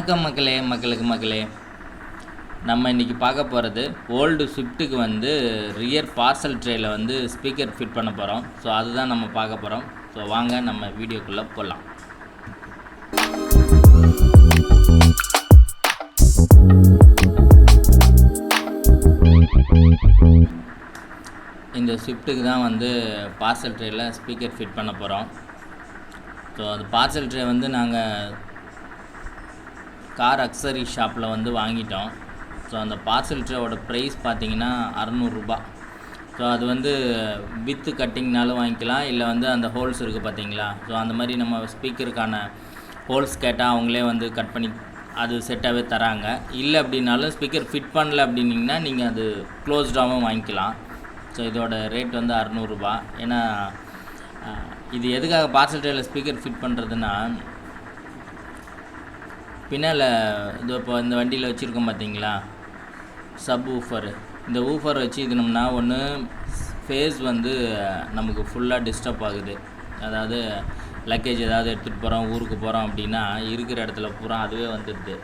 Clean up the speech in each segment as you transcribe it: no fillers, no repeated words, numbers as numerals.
வணக்கம் மக்களே நம்ம இன்றைக்கி பார்க்க போகிறது ஓல்டு ஸ்விஃப்ட்டுக்கு வந்து ரியர் பார்சல் ட்ரேயில் வந்து ஸ்பீக்கர் ஃபிட் பண்ண போகிறோம். ஸோ அதுதான் நம்ம பார்க்க போகிறோம். ஸோ வாங்க நம்ம வீடியோக்குள்ளே போகலாம். இந்த ஸ்விஃப்ட்டுக்கு தான் வந்து பார்சல் ட்ரேயில் ஸ்பீக்கர் ஃபிட் பண்ண போகிறோம். ஸோ அது பார்சல் ட்ரே வந்து நாங்கள் கார் அக்சரி ஷாப்பில் வந்து வாங்கிட்டோம். ஸோ அந்த பார்சல் ட்ரேவோட ப்ரைஸ் பார்த்திங்கன்னா 600 ரூபா. ஸோ அது வந்து வித்து கட்டிங்னாலும் வாங்கிக்கலாம், இல்லை வந்து அந்த ஹோல்ஸ் இருக்குது பார்த்தீங்களா. ஸோ அந்த மாதிரி நம்ம ஸ்பீக்கருக்கான ஹோல்ஸ் கேட்டால் அவங்களே வந்து கட் பண்ணி அது செட்டாகவே தராங்க. இல்லை அப்படின்னாலும் ஸ்பீக்கர் ஃபிட் பண்ணல அப்படின்னிங்கன்னா நீங்கள் அது க்ளோஸ்டாகவும் வாங்கிக்கலாம். ஸோ இதோட ரேட் வந்து 600 ரூபா. ஏன்னா இது எதுக்காக பார்சல் ட்ரேயில் ஸ்பீக்கர் ஃபிட் பண்ணுறதுன்னா, பின்னால் இது இப்போ இந்த வண்டியில் வச்சுருக்கோம் பார்த்தீங்களா சப் ஊஃபர். இந்த ஊஃபர் வச்சு இதுனோம்னா ஒன்று ஃபேஸ் வந்து நமக்கு ஃபுல்லாக டிஸ்டர்ப் ஆகுது. அதாவது லக்கேஜ் ஏதாவது எடுத்துகிட்டு போகிறோம், ஊருக்கு போகிறோம் அப்படின்னா இருக்கிற இடத்துல பூரா அதுவே வந்துடுது.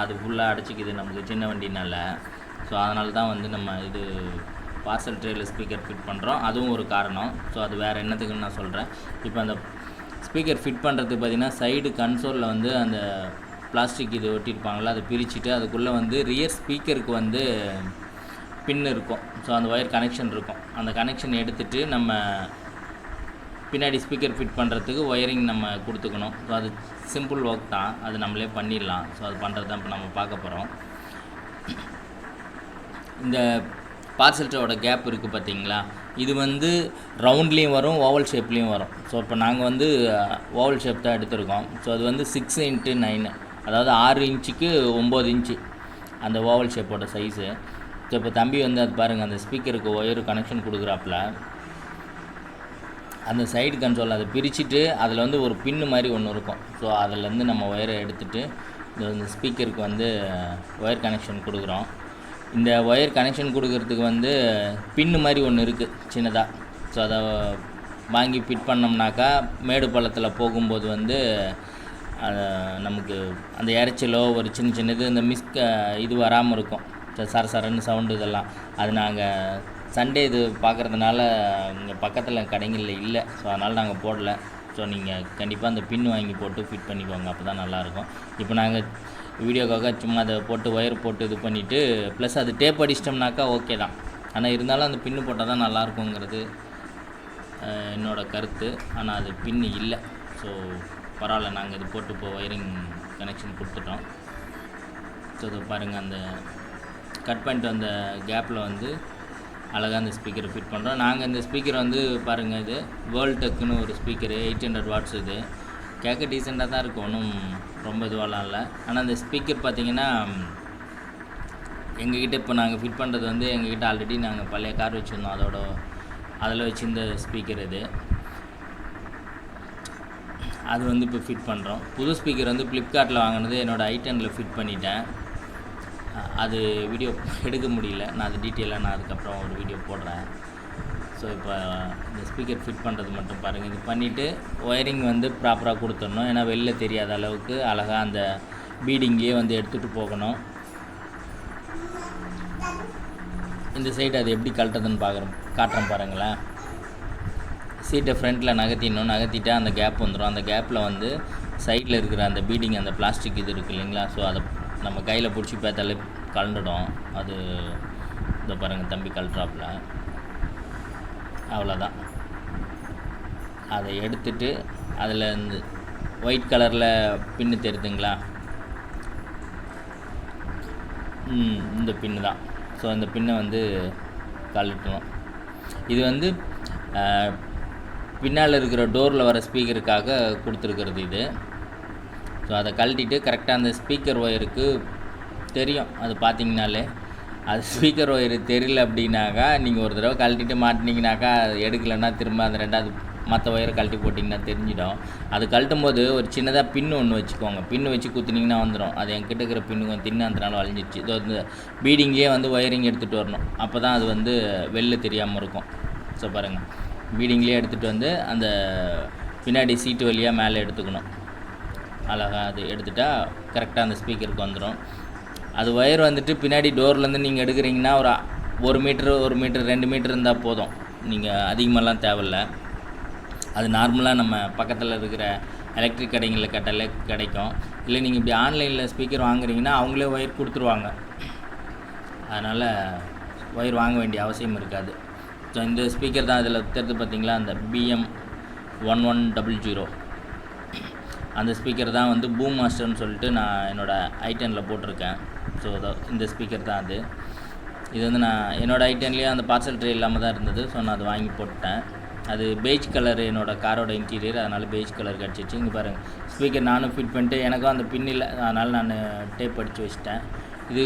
அது ஃபுல்லாக அடைச்சிக்குது நமக்கு சின்ன வண்டினால. ஸோ அதனால தான் வந்து நம்ம இது பார்சல் ட்ரேயில் ஸ்பீக்கர் ஃபிட் பண்ணுறோம். அதுவும் ஒரு காரணம். ஸோ அது வேறு என்னத்துக்குன்னு நான் சொல்கிறேன். இப்போ அந்த ஸ்பீக்கர் ஃபிட் பண்ணுறதுக்கு பார்த்திங்கன்னா சைடு கன்சோலில் வந்து அந்த பிளாஸ்டிக் இது ஒட்டியிருப்பாங்களா, அதை பிரிச்சுட்டு அதுக்குள்ளே வந்து ரியர் ஸ்பீக்கருக்கு வந்து பின் இருக்கும். ஸோ அந்த ஒயர் கனெக்ஷன் இருக்கும். அந்த கனெக்ஷன் எடுத்துகிட்டு நம்ம பின்னாடி ஸ்பீக்கர் ஃபிட் பண்ணுறதுக்கு ஒயரிங் நம்ம கொடுத்துக்கணும். ஸோ அது சிம்பிள் ஒர்க் தான், அது நம்மளே பண்ணிடலாம். ஸோ அது பண்ணுறது தான் இப்போ நம்ம பார்க்க போகிறோம். இந்த பார்சல் ட்ரேவோட கேப் இருக்குது பார்த்தீங்களா, இது வந்து ரவுண்ட்லேயும் வரும், ஓவல் ஷேப்லேயும் வரும். ஸோ இப்போ நாங்கள் வந்து ஓவல் ஷேப் தான் எடுத்திருக்கோம். ஸோ அது வந்து 6x9, அதாவது 6 இன்ச்சுக்கு 9 இன்ச்சு அந்த ஓவல் ஷேப்போட சைஸு. ஸோ இப்போ தம்பி வந்து அது பாருங்கள், அந்த ஸ்பீக்கருக்கு ஒயர் கனெக்ஷன் கொடுக்குறாப்புல அந்த சைடு கன்சோல் அதை பிரிச்சுட்டு அதில் வந்து ஒரு பின்னு மாதிரி ஒன்று இருக்கும். ஸோ அதிலேருந்து நம்ம ஒயரை எடுத்துகிட்டு இந்த ஸ்பீக்கருக்கு வந்து ஒயர் கனெக்ஷன் கொடுக்குறோம். இந்த ஒயர் கனெக்ஷன் கொடுக்கறதுக்கு வந்து பின்னு மாதிரி ஒன்று இருக்குது சின்னதாக. ஸோ அதை வாங்கி ஃபிட் பண்ணோம்னாக்கா மேடு பள்ளத்தில் போகும்போது வந்து நமக்கு அந்த இறைச்சலோ ஒரு சின்னது இந்த இது வராமல் இருக்கும். சரசரன்னு சவுண்டு இதெல்லாம். அது நாங்கள் சண்டே இது பார்க்குறதுனால இங்கே பக்கத்தில் கடைகளில் இல்லை. ஸோ அதனால் நாங்கள் போடல. ஸோ நீங்கள் கண்டிப்பாக அந்த பின் வாங்கி போட்டு ஃபிட் பண்ணிக்கோங்க, அப்போ தான் நல்லாயிருக்கும். இப்போ நாங்கள் வீடியோக்காக சும்மா அதை போட்டு ஒயர் போட்டு இது பண்ணிவிட்டு ப்ளஸ் அது டேப் அடிச்சிட்டோம்னாக்கா ஓகே தான். ஆனால் இருந்தாலும் அந்த பின்னு போட்டால் தான் நல்லாயிருக்குங்கிறது என்னோடய கருத்து. ஆனால் அது பின்னு இல்லை. ஸோ பரவாயில்ல, நாங்கள் இது போட்டு இப்போ ஒயரிங் கனெக்ஷன் கொடுத்துட்டோம். ஸோ இதை பாருங்கள், அந்த கட் பண்ணிட்டு அந்த கேப்பில் வந்து அழகாக அந்த ஸ்பீக்கரை ஃபிட் பண்ணுறோம். நாங்கள் இந்த ஸ்பீக்கர் வந்து பாருங்கள், இது வேர்ல்டெக்குன்னு ஒரு ஸ்பீக்கரு 800 வாட்ஸ். இது கேட்க டீசெண்டாக தான் இருக்கும், ஒன்றும் ரொம்ப இதுவாலாம் இல்லை. ஆனால் அந்த ஸ்பீக்கர் பார்த்திங்கன்னா எங்ககிட்ட இப்போ நாங்கள் ஃபிட் பண்ணுறது வந்து எங்ககிட்ட ஆல்ரெடி நாங்கள் பழைய கார் வச்சுருந்தோம், அதில் வச்சுருந்த ஸ்பீக்கர் இது. அது வந்து இப்போ ஃபிட் பண்ணுறோம். புது ஸ்பீக்கர் வந்து ஃப்ளிப்கார்ட்டில் வாங்கினது என்னோடய i10ல் ஃபிட் பண்ணிட்டேன். அது வீடியோ எடுக்க முடியல. நான் அது டீட்டெயிலாக நான் அதுக்கப்புறம் ஒரு வீடியோ போடுறேன். ஸோ இப்போ இந்த ஸ்பீக்கர் ஃபிட் பண்ணுறது மட்டும் பாருங்கள். இது பண்ணிவிட்டு ஒயரிங் வந்து ப்ராப்பராக கொடுத்துடணும். ஏன்னா வெளில தெரியாத அளவுக்கு அழகாக அந்த பீடிங்லேயே வந்து எடுத்துகிட்டு போகணும். இந்த சைடு அது எப்படி கழட்டுறதுன்னு காட்டுறேன் பாருங்களேன். சீட்டை ஃப்ரண்ட்டில் நகர்த்திட்டு அந்த கேப் வந்துடும். அந்த கேப்பில் வந்து சைடில் இருக்கிற அந்த பீடிங், அந்த பிளாஸ்டிக் இது இருக்குது இல்லைங்களா, ஸோ அதை நம்ம கையில் பிடிச்சி பார்த்தாலே கலண்டுடும். அது இதை பாருங்கள், தம்பி கழட்டுறாப்புல. அவ்வளோதான். அதை எடுத்துட்டு அதில் இந்த ஒயிட் கலரில் பின்னு தெரியுதுங்களா, இந்த பின்னு தான். ஸோ இந்த பின்னை வந்து கழட்டணும். இது வந்து பின்னால் இருக்கிற டோரில் வர ஸ்பீக்கருக்காக கொடுத்துருக்கிறது இது. ஸோ அதை கழட்டிட்டு கரெக்டாக அந்த ஸ்பீக்கர் ஒயருக்கு தெரியும். அது பார்த்திங்கனாலே அது ஸ்பீக்கர் ஒயரு தெரியல அப்படின்னாக்கா நீங்கள் ஒரு தடவை கழட்டிட்டு மாட்டினீங்கனாக்கா எடுக்கலைன்னா திரும்ப அந்த ரெண்டாவது மற்ற ஒயரை கழட்டி போட்டிங்கன்னா தெரிஞ்சிடும். அது கழட்டும் போது ஒரு சின்னதாக பின்னு ஒன்று வச்சுக்கோங்க. பின்னு வச்சு குத்துனிங்கன்னா வந்துடும். அது என்கிட்ட இருக்கிற பின்னு கொஞ்சம் தின்னதுனால வளைஞ்சிடுச்சு. இது வந்து பீடிங்லேயே வந்து ஒயரிங் எடுத்துகிட்டு வரணும், அப்போ தான் அது வந்து வெளில தெரியாமல் இருக்கும். ஸோ பாருங்கள், பீடிங்லேயே எடுத்துகிட்டு வந்து அந்த பின்னாடி சீட்டு வழியாக மேலே எடுத்துக்கணும். அழகாக அது எடுத்துட்டால் கரெக்டாக அந்த ஸ்பீக்கருக்கு வந்துடும். அது ஒயர் வந்துட்டு பின்னாடி டோர்லேருந்து நீங்கள் எடுக்கிறீங்கன்னா ஒரு 1 மீட்ரு 2 மீட்ரு இருந்தால் போதும். நீங்கள் அதிகமாகலாம் தேவையில்ல. அது நார்மலாக நம்ம பக்கத்தில் இருக்கிற எலக்ட்ரிக் கடைகளில் கேட்டாலே கிடைக்கும். இல்லை நீங்கள் இப்படி ஆன்லைனில் ஸ்பீக்கர் வாங்குறீங்கன்னா அவங்களே ஒயர் கொடுத்துருவாங்க. அதனால் ஒயர் வாங்க வேண்டிய அவசியம் இருக்காது. ஸோ இந்த ஸ்பீக்கர் தான் இதில் தெரிஞ்சு பார்த்தீங்களா, அந்த BM1100 அந்த ஸ்பீக்கர் தான் வந்து பூம் மாஸ்டர்னு சொல்லிட்டு நான் என்னோடய i10ல் போட்டிருக்கேன். ஸோ இந்த ஸ்பீக்கர் தான் அது. இது வந்து நான் என்னோடய i10லேயே அந்த பார்சல் ட்ரே இல்லாமல் தான் இருந்தது. ஸோ நான் அதை வாங்கி போட்டேன். அது பெய்ஜ் கலர் என்னோடய காரோட இன்டீரியர், அதனால் பெய்ஜ் கலர் கிடச்சிச்சு. இங்கே பாருங்கள், ஸ்பீக்கர் நானும் ஃபிட் பண்ணிட்டு எனக்கும் அந்த பின் இல்லை, அதனால் நான் டேப் அடித்து வச்சிட்டேன். இது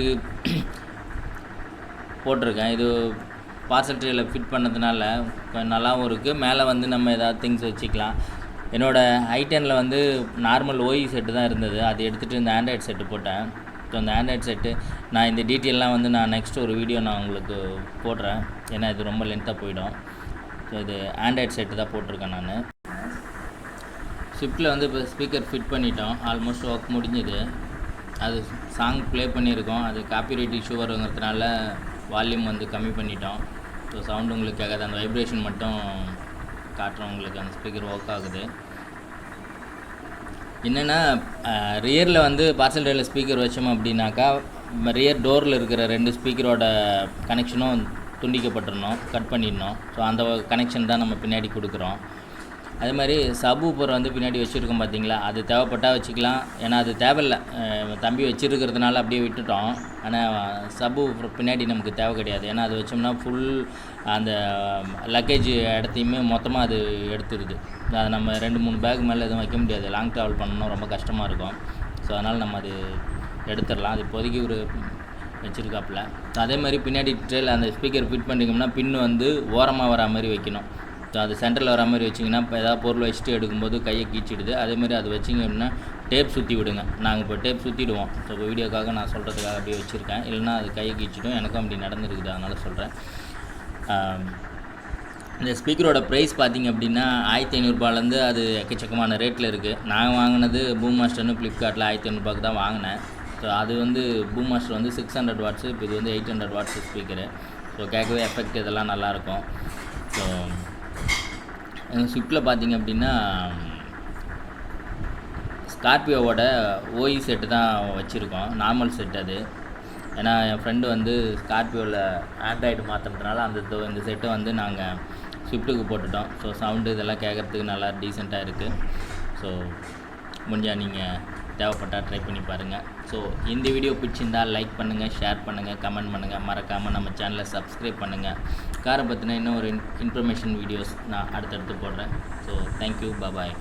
போட்டிருக்கேன். இது பார்சல் ட்ரேயில் ஃபிட் பண்ணதுனால கொஞ்சம் நல்லாவும் இருக்குது. மேலே வந்து நம்ம ஏதாவது திங்ஸ் வச்சுக்கலாம். என்னோடய i10ல் வந்து நார்மல் OE செட்டு தான் இருந்தது. அது எடுத்துகிட்டு இந்த ஆண்ட்ராய்டு செட்டு போட்டேன். ஸோ அந்த ஆண்ட்ராய்டு செட்டு நான் இந்த டீட்டெயிலெலாம் வந்து நான் நெக்ஸ்ட் ஒரு வீடியோ நான் உங்களுக்கு போடுறேன். ஏன்னா இது ரொம்ப லென்த்தாக போயிடும். ஸோ இது ஆண்ட்ராய்டு செட்டு தான் போட்டிருக்கேன் நான். ஸ்விஃப்ட்டில் வந்து இப்போ ஸ்பீக்கர் ஃபிட் பண்ணிட்டோம். ஆல்மோஸ்ட் ஒர்க் முடிஞ்சுது. அது சாங் ப்ளே பண்ணியிருக்கோம். அது காப்பிரைட் இஷ்யூ வருங்கிறதுனால வால்யூம் வந்து கம்மி பண்ணிட்டோம். ஸோ சவுண்டு உங்களுக்கு கேட்காது, அந்த வைப்ரேஷன் மட்டும் காட்டுறவங்களுக்கு அந்த ஸ்பீக்கர் ஒர்க் ஆகுது. என்னென்னா ரியரில் வந்து பார்சல் ட்ரேயில் ஸ்பீக்கர் வச்சோம் அப்படின்னாக்கா ரியர் டோரில் இருக்கிற 2 ஸ்பீக்கரோட கனெக்ஷனும் துண்டிக்கப்பட்டுடணும், கட் பண்ணிடணும். ஸோ அந்த கனெக்ஷன் தான் நம்ம பின்னாடி கொடுக்குறோம். அதே மாதிரி சப்வூஃபர் வந்து பின்னாடி வச்சுருக்கோம் பார்த்தீங்களா, அது தேவைப்பட்டால் வச்சுக்கலாம். ஏன்னா அது தேவையில்லை, தம்பி வச்சுருக்கிறதுனால அப்படியே விட்டுட்டோம். ஆனால் சப்வூஃபர் பின்னாடி நமக்கு தேவை கிடையாது. ஏன்னா அது வச்சோம்னா ஃபுல் அந்த லக்கேஜ் இடத்தையுமே மொத்தமாக அது எடுத்துருது. அதை நம்ம 2-3 பேக் மேலே எதுவும் வைக்க முடியாது. லாங் ட்ராவல் பண்ணணும், ரொம்ப கஷ்டமாக இருக்கும். ஸோ அதனால் நம்ம அது எடுத்துடலாம். அது இப்போதைக்கு ஒரு வச்சுருக்காப்புல. அதே மாதிரி பின்னாடி ட்ரேயில் அந்த ஸ்பீக்கர் ஃபிட் பண்ணிட்டோம்னா பின்னு வந்து ஓரமாக வரா மாதிரி வைக்கணும். ஸோ அது சென்டரில் வர மாதிரி வச்சிங்கன்னா இப்போ ஏதாவது பொருள் வச்சுட்டு எடுக்கும்போது கையை கீச்சிடுது. அதேமாதிரி அது வச்சிங்க அப்படின்னா டேப் சுற்றி விடுங்க. நாங்கள் இப்போ டேப் சுற்றிடுவோம். ஸோ இப்போ வீடியோக்காக நான் சொல்கிறதுக்காக அப்படியே வச்சுருக்கேன். இல்லைனா அது கையை கீச்சிடும். எனக்கும் அப்படி நடந்துருக்குது, அதனால் சொல்கிறேன். இந்த ஸ்பீக்கரோட ப்ரைஸ் பார்த்திங்க அப்படின்னா 1500 அது எக்கச்சக்கமான ரேட்டில் இருக்குது. நான் வாங்கினது பூம் மாஸ்டர்னு ஃப்ளிப்கார்ட்டில் 1500 தான் வாங்கினேன். ஸோ அது வந்து பூம் மாஸ்டர் வந்து 600 வாட்ஸு, இப்போ இது வந்து 800 வாட்ஸு ஸ்பீக்கரு. ஸோ கேட்கவே எஃபெக்ட் இதெல்லாம் நல்லாயிருக்கும். ஸோ எங்கள் ஸ்விஃப்ட்டில் பார்த்திங்க அப்படின்னா ஸ்கார்பியோவோட OE செட்டு தான் வச்சுருக்கோம், நார்மல் செட் அது. ஏன்னா என் ஃப்ரெண்டு வந்து ஸ்கார்பியோவில் ஆண்ட்ராய்டு மாற்றுறதுனால இந்த செட்டை வந்து நாங்கள் ஸ்விஃப்ட்டுக்கு போட்டுட்டோம். ஸோ சவுண்டு இதெல்லாம் கேட்குறதுக்கு நல்லா டீசெண்டாக இருக்குது. ஸோ முடிஞ்சால் நீங்கள் தேவைப்பட்டால் ட்ரை பண்ணி பாருங்கள். ஸோ இந்த வீடியோ பிடிச்சிருந்தால் லைக் பண்ணுங்கள், ஷேர் பண்ணுங்கள், கமெண்ட் பண்ணுங்கள். மறக்காமல் நம்ம சேனலை சப்ஸ்கிரைப் பண்ணுங்கள். காரை பற்றின இன்னும் ஒரு இன்ஃபர்மேஷன் வீடியோஸ் நான் அடுத்தடுத்து போடுறேன். ஸோ தேங்க்யூ, பாய்.